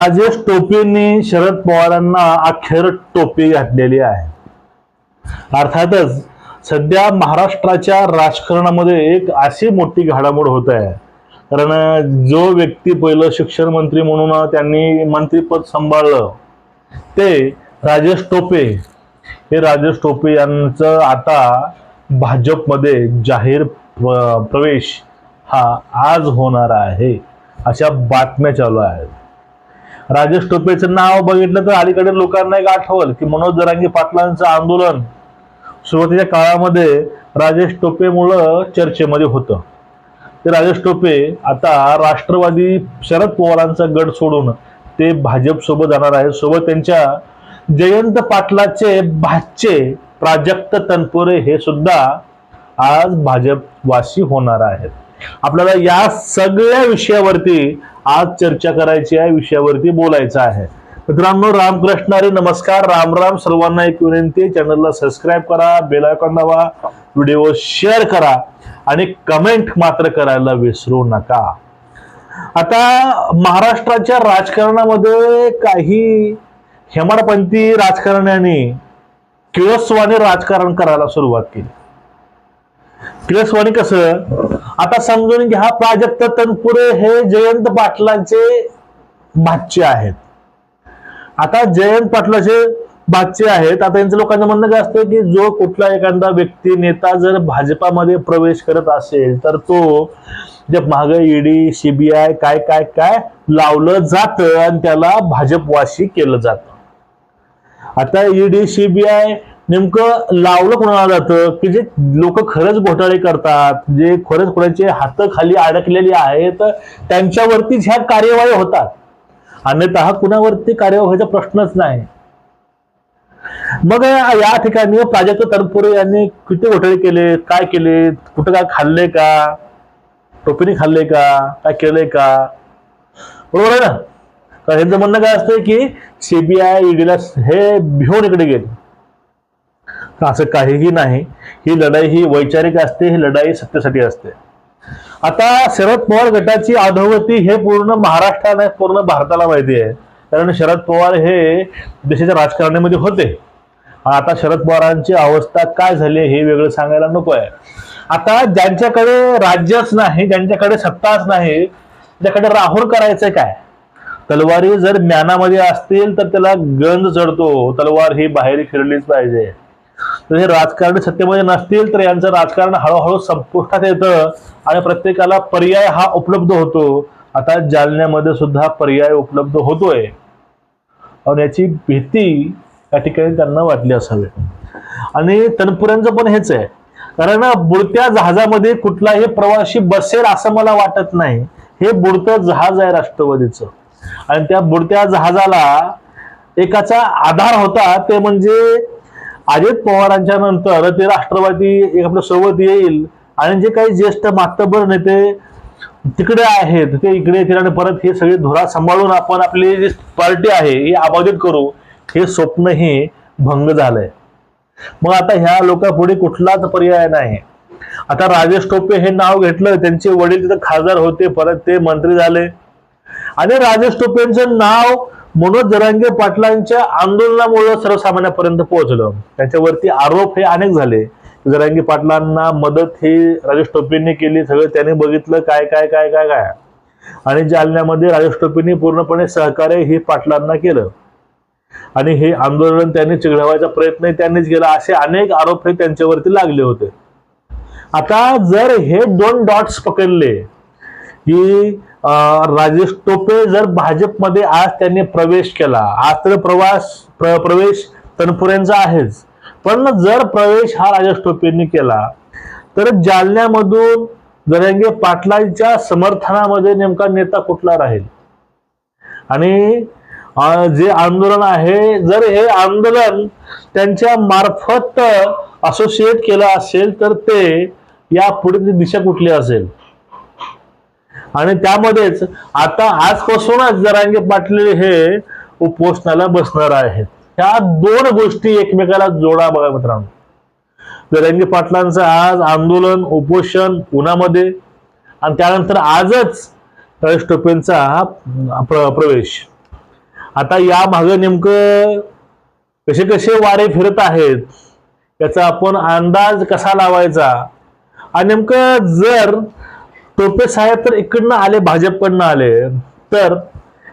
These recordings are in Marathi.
राजेश टोपेंनी शरद पवारांना अखेर टोपी घातलेली आहे. अर्थातच सध्या महाराष्ट्राच्या राजकारणामध्ये एक अशी मोठी घडामोड होत आहे. कारण जो व्यक्ती पहिलं शिक्षण मंत्री म्हणून त्यांनी मंत्रीपद सांभाळलं ते राजेश टोपे, हे राजेश टोपे यांचं आता भाजपमध्ये जाहीर प्रवेश हा आज होणार आहे, अशा बातम्या चालू आहेत. राजेश टोपेचं नाव बघितलं तर अलीकडे लोकांना एक आठवल की मनोज जरांगे पाटलांचं आंदोलन सुरुवातीच्या काळामध्ये राजेश टोपेमुळं चर्चेमध्ये होतं. ते राजेश टोपे आता राष्ट्रवादी शरद पवारांचा गड सोडून ते भाजप सोबत जाणार आहे. सोबत त्यांच्या जयंत पाटलाचे भाचे प्राजक्त तनपुरे हे सुद्धा आज भाजपवासी होणार आहेत. आपल्याला या सगळ्या विषयावरती आज चर्चा करायची आहे, विषयावरती बोलायचं आहे. मित्रांनो, रामकृष्ण हरी, नमस्कार, राम राम. सर्वांना एक विनंती, चॅनलला सबस्क्राईब करा, बेल आयकॉन दाबा, व्हिडिओ शेअर करा आणि कमेंट मात्र करायला विसरू नका. आता महाराष्ट्राच्या राजकारणामध्ये काही हेमाडपंथी राजकारण्यांनी किळसवाणी राजकारण करायला सुरुवात केली. किळसवाणी कसं, आता समजून घ्या, प्राजक्त तनपुरे हे जयंत पाटलांचे भाचे आहेत. आता जयंत पाटलाचे भाचे आहेत. आता यांचं लोकांचं म्हणणं काय असतं की जो कुठला एखादा व्यक्ती नेता जर भाजपामध्ये प्रवेश करत असेल तर तो जे मागे ईडी सीबीआय काय काय काय लावलं जातं आणि त्याला भाजपवासी केलं जातं. आता ईडी सीबीआय नेमकं लावलं कोणाला जातं की जे लोक खरंच घोटाळे करतात, जे खरंच कोणाचे हात खाली अडकलेली आहेत त्यांच्यावरतीच ह्या कार्यवाही होतात. अन्यथा कुणावरती कार्यवाही व्हायचा प्रश्नच नाही. मग या ठिकाणी प्राजक्त तनपुरे यांनी किती घोटाळे केले, काय केले, कुठं काय खाल्ले का, टोपीने खाल्ले का, काय केलंय का, बरोबर आहे ना. तर ह्यांचं म्हणणं काय असतं की सीबीआय ईडीला हे भिवून इकडे गेले. असं काहीही नाही. ही लढाई ही वैचारिक असते, ही लढाई सत्तेसाठी असते. आता शरद पवार गटाची अधोगती हे पूर्ण महाराष्ट्राला, पूर्ण भारताला माहिती आहे. कारण शरद पवार हे देशाच्या राजकारणामध्ये होते. आता शरद पवारांची अवस्था काय झाली हे वेगळं सांगायला नको आहे. आता ज्यांच्याकडे राज्यच नाही, ज्यांच्याकडे सत्ताच नाही, ज्याकडे राहुल करायचंय काय, तलवारी जर म्यानामध्ये असतील तर त्याला गंज चढतो. तलवार ही बाहेर फिरलीच पाहिजे. तर हे राजकारणी सत्तेमध्ये नसतील तर यांचं राजकारण हळूहळू संपुष्टात येतं आणि प्रत्येकाला पर्याय हा उपलब्ध होतो. आता जालन्यामध्ये सुद्धा पर्याय उपलब्ध होतोय आणि याची भीती या ठिकाणी त्यांना वाटली असावी. आणि तनपुऱ्यांचं पण हेच आहे. कारण बुडत्या जहाजामध्ये कुठलाही प्रवासी बसेल असं मला वाटत नाही. हे बुडतं जहाज आहे राष्ट्रवादीचं आणि त्या बुडत्या जहाजाला एकाचा आधार होता, ते म्हणजे अजित पवारांच्या नंतर ते राष्ट्रवादी आपल्या सोबत येईल आणि जे काही ज्येष्ठ मातब्बर नेते तिकडे आहेत ते इकडे येतील आणि परत हे सगळे धुरा सांभाळून आपण आपली जी पार्टी आहे ही अबाधित करू, हे स्वप्नही भंग झालंय. मग आता ह्या लोकांपुढे कुठलाच पर्याय नाही. आता राजेश टोपे हे नाव घेतलं, त्यांचे वडील तिथे खासदार होते, परत ते मंत्री झाले आणि राजेश टोपेंचं नाव मनोज जरांगे पाटलांच्या आंदोलनामुळे सर्वसामान्यापर्यंत पोहोचलं. त्याच्यावरती आरोप हे अनेक झाले. जरांगे पाटलांना मदत ही राजेश टोपेंनी केली, सगळं त्याने बघितलं काय काय काय काय काय आणि जालन्यामध्ये राजेश टोपेंनी पूर्णपणे सहकार्य हे पाटलांना केलं आणि हे आंदोलन त्यांनी चिघळवायचा प्रयत्न त्यांनीच केला, असे अनेक आरोप हे त्यांच्यावरती लागले होते. आता जर हे दोन डॉट्स पकडले की राजेश टोपे जर भाजपमध्ये आज त्यांनी प्रवेश केला, आज तर प्रवेश तनपुरेंचा आहेच, पण जर प्रवेश हा राजेश टोपेंनी केला तर जालन्यामधून जरांगे पाटलांच्या समर्थनामध्ये नेमका नेता कुठला राहील आणि जे आंदोलन आहे, जर हे आंदोलन त्यांच्या मार्फत असोसिएट केलं असेल तर ते या पुढे दिशा कुठली असेल. आणि त्यामध्येच आता आजपासूनच जरांगे पाटील हे उपोषणाला बसणार आहेत. ह्या दोन गोष्टी एकमेकाला जोडा बघा मित्रांनो. जरांगे पाटलांचं आज आंदोलन, उपोषण पुण्यामध्ये आणि त्यानंतर आजच राजेश टोपेंचा प्रवेश. आता या मागे नेमकं कसे कसे वारे फिरत आहेत याचा आपण अंदाज कसा लावायचा? आणि नेमकं जर टोपे साहेब तर इकडनं आले, भाजपकडनं आले, तर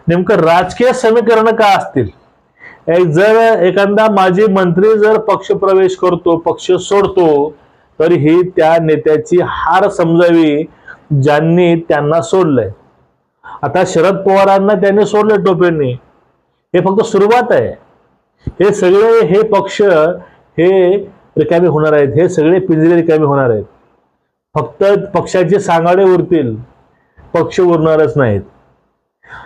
नेमकं राजकीय समीकरण का असतील? जर एखादा माजी मंत्री जर पक्ष प्रवेश करतो, पक्ष सोडतो, तर ही त्या नेत्याची हार समजावी ज्यांनी त्यांना सोडलंय. आता शरद पवारांना त्यांनी सोडलं टोपेंनी, हे फक्त सुरुवात आहे. हे सगळे हे पक्ष हे रिकामे होणार आहेत, हे सगळे पिंजरे रिकामे होणार आहेत. फक्त पक्षाचे सांगाडे उरतील, पक्ष उरणारच नाहीत.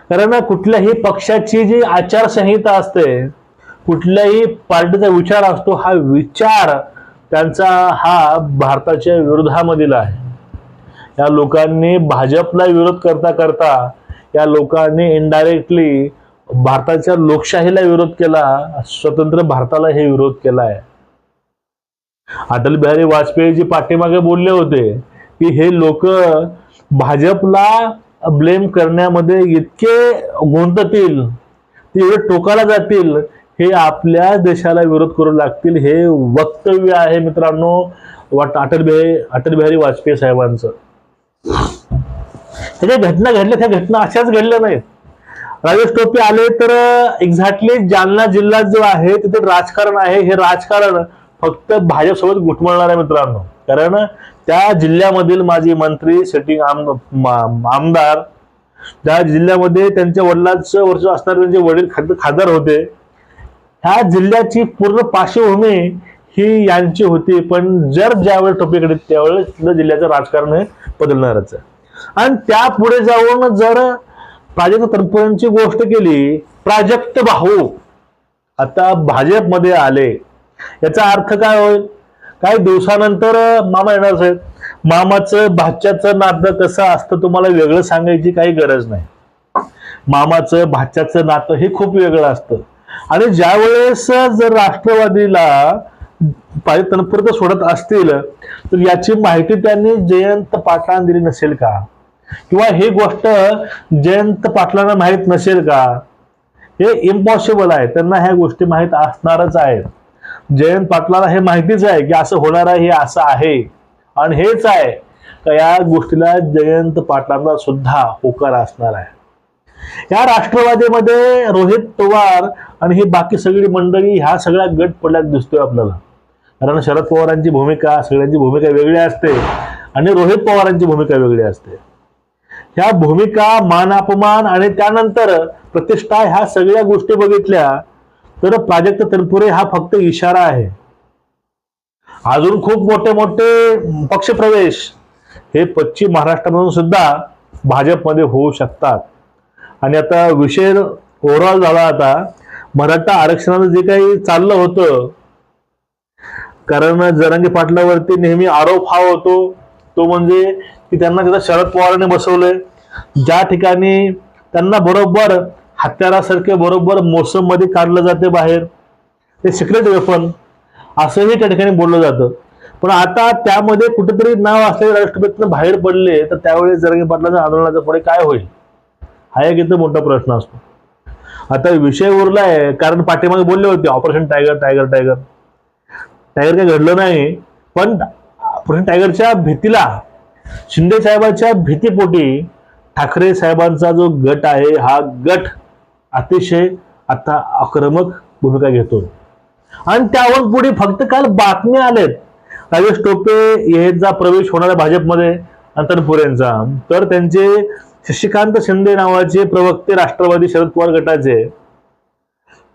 कारण कुठल्याही पक्षाची जी आचारसंहिता असते, कुठल्याही पार्टीचा विचार असतो, हा विचार त्यांचा हा भारताच्या विरोधामधील आहे. या लोकांनी भाजपला विरोध करता करता या लोकांनी इनडायरेक्टली भारताच्या लोकशाहीला विरोध केला, स्वतंत्र भारताला हे विरोध केला आहे. अटल बिहारी वाजपेयी जी पाठीमागे बोलले होते की हे लोक भाजपला ब्लेम करण्यामध्ये इतके गुंततील, ते एवढे टोकाला जातील, हे आपल्या देशाला विरोध करू लागतील, हे वक्तव्य आहे मित्रांनो अटल बिहारी वाजपेयी साहेबांचं. ज्या घटना घडल्या त्या घटना अशाच घडल्या नाहीत. राजेश टोपे आले तर एक्झॅक्टली जालना जिल्हा जो आहे तिथे राजकारण आहे, हे राजकारण फक्त भाजपसोबत घुटमळणार आहे मित्रांनो. कारण त्या जिल्ह्यामधील माजी मंत्री, सिटिंग आमदार, त्या जिल्ह्यामध्ये त्यांच्या वडिलांचं वर्ष असणारे त्यांचे वडील खासदार होते, ह्या जिल्ह्याची पूर्ण पार्श्वभूमी ही यांची होती. पण जर ज्यावेळेस टोपेकडे त्यावेळेस जिल्ह्याचं राजकारण हे बदलणारच आहे. आणि त्यापुढे जाऊन जर प्राजक्त तनपुरेंची गोष्ट केली, प्राजक्त भाऊ आता भाजपमध्ये आले, याचा अर्थ काय होईल? काही दिवसानंतर मामा येणार साहेब. मामाचं भाच्याचं नातं कसं असतं तुम्हाला वेगळं सांगायची काही गरज नाही. मामाचं भाच्याचं नातं हे खूप वेगळं असतं. आणि ज्या वेळेस जर राष्ट्रवादीला प्राजक्त तनपुरे सोडत असतील तर याची माहिती त्यांनी जयंत पाटलांना दिली नसेल का? किंवा ही गोष्ट जयंत पाटलांना माहित नसेल का? हे इम्पॉसिबल आहे. त्यांना ह्या गोष्टी माहित असणारच आहेत. जयंत पाटलाला हे माहितीच आहे की असं होणार आहे, हे असं आहे. आणि हेच आहे का या गोष्टीला जयंत पाटलांना सुद्धा होकार असणार आहे. या राष्ट्रवादीमध्ये रोहित पवार आणि ही बाकी सगळी मंडळी ह्या सगळ्या गट पडल्यात दिसतोय आपल्याला. कारण शरद पवारांची भूमिका, सगळ्यांची भूमिका वेगळी असते आणि रोहित पवारांची भूमिका वेगळी असते. ह्या भूमिका, मान अपमान आणि त्यानंतर प्रतिष्ठा, ह्या सगळ्या गोष्टी बघितल्या तर प्राजक्त तनपुरे हा फक्त इशारा आहे. अजून खूप मोठे मोठे पक्षप्रवेश हे पश्चिम महाराष्ट्रामधून सुद्धा भाजपमध्ये होऊ शकतात. आणि आता विषय ओव्हरऑल झाला आता मराठा आरक्षणाचं जे काही चाललं होतं, कारण जरांगे पाटलावरती नेहमी आरोप हा होतो तो म्हणजे की त्यांना तिथं शरद पवारांनी बसवलंय, ज्या ठिकाणी त्यांना बरोबर हत्यारासारखे बरोबर मोसम मध्ये काढलं जाते बाहेर, ते सिक्रेट वेपन असंही त्या ठिकाणी बोललं जातं. पण आता त्यामध्ये कुठेतरी नाव असलेले राष्ट्रपतीनं बाहेर पडले तर त्यावेळेस जरांगे पाटलांच्या आंदोलनाचा पुढे काय होईल हा एक इथं मोठा प्रश्न असतो. आता विषय उरलाय कारण पाठीमागे बोलले होते operation tiger tiger tiger tiger काही घडलं नाही. पण ऑपरेशन टायगरच्या भीतीला, शिंदे साहेबांच्या भीतीपोटी ठाकरे साहेबांचा जो गट आहे हा गट अतिशय आता आक्रमक भूमिका घेतो. आणि त्यावर पुढे फक्त काल बातम्या आलेत राजेश टोपे यांचा प्रवेश होणार आहे भाजपमध्ये तनपुरेंचा, तर त्यांचे शशिकांत शिंदे नावाचे प्रवक्ते राष्ट्रवादी शरद पवार गटाचे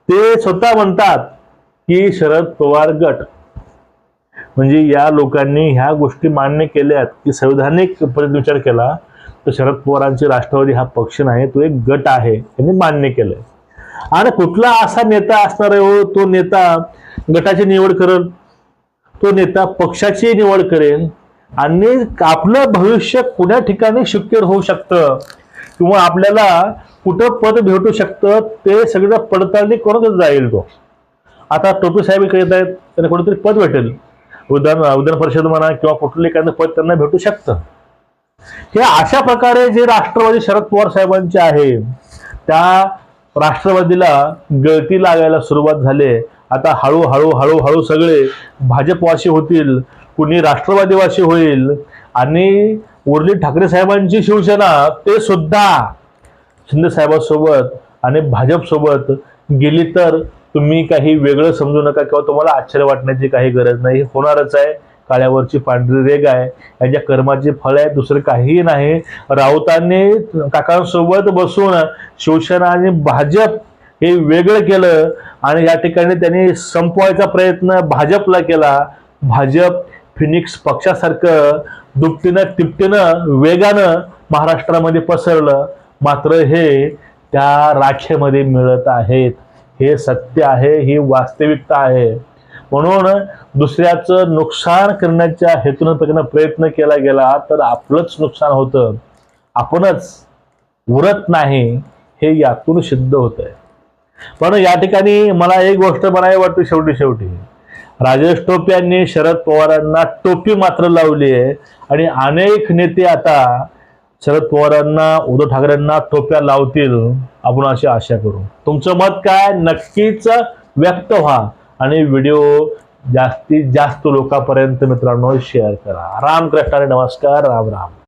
ते स्वतः म्हणतात की शरद पवार गट म्हणजे या लोकांनी ह्या गोष्टी मान्य केल्यात की संवैधानिक पद्धतीने विचार केला तर शरद पवारांचे राष्ट्रवादी हा पक्ष नाही, तो एक गट आहे, त्यांनी मान्य केलंय. आणि कुठला असा नेता असणार आहे हो, तो नेता गटाची निवड करेल, तो नेता पक्षाची निवड करेल आणि आपलं भविष्य कुठल्या ठिकाणी सिक्युअर होऊ शकतं किंवा आपल्याला कुठं पद भेटू शकतं ते सगळं पडताळणी करूनच जाईल तो. आता टोपे साहेब इकडे येत आहेत, त्यांना कुठेतरी पद भेटेल, विधान परिषद म्हणा किंवा कुठलं एखादं पद त्यांना भेटू शकतं. हे अशा प्रकारे जे राष्ट्रवादी शरद पवार साहेबांचे आहे त्या राष्ट्रवादीला गळती लागायला सुरुवात झाली. आता हळूहळू हळूहळू सगळे भाजपवासी होतील, कुणी राष्ट्रवादीवासी होईल आणि उर्जित ठाकरे साहेबांची शिवसेना ते सुद्धा शिंदे साहेबांसोबत आणि भाजप सोबत गेली तर तुम्ही काही वेगळं समजू नका किंवा तुम्हाला आश्चर्य वाटण्याची काही गरज नाही. होणारच आहे. काळ्यावरची पांढरी रेग आहे. यांच्या कर्माचे फळ आहे, दुसरं काहीही नाही. राऊतांनी काकांसोबत बसून शिवसेना आणि भाजप हे वेगळं केलं आणि या ठिकाणी त्यांनी संपवायचा प्रयत्न भाजपला केला. भाजप फिनिक्स पक्षासारखं दुपटीनं तिपटीनं वेगानं महाराष्ट्रामध्ये पसरलं. मात्र हे त्या राखेमध्ये मिळत आहेत. हे सत्य आहे, ही वास्तविकता आहे. म्हणून दुसऱ्याचं नुकसान करण्याच्या हेतून प्रयत्न केला गेला तर आपलंच नुकसान होतं, आपणच उरत नाही, हे यातून सिद्ध होत आहे. पण या ठिकाणी मला एक गोष्ट म्हणावी वाटते, शेवटी राजेश टोपे यांनी शरद पवारांना टोपी मात्र लावली आहे आणि अनेक नेते आता शरद पवारांना, उद्धव ठाकरेंना टोप्या लावतील, आपण अशी आशा करू. तुमचं मत काय नक्कीच व्यक्त व्हा आणि व्हिडिओ जास्तीत जास्त लोकांपर्यंत मित्रांनो शेअर करा. रामकृष्ण, नमस्कार, राम राम.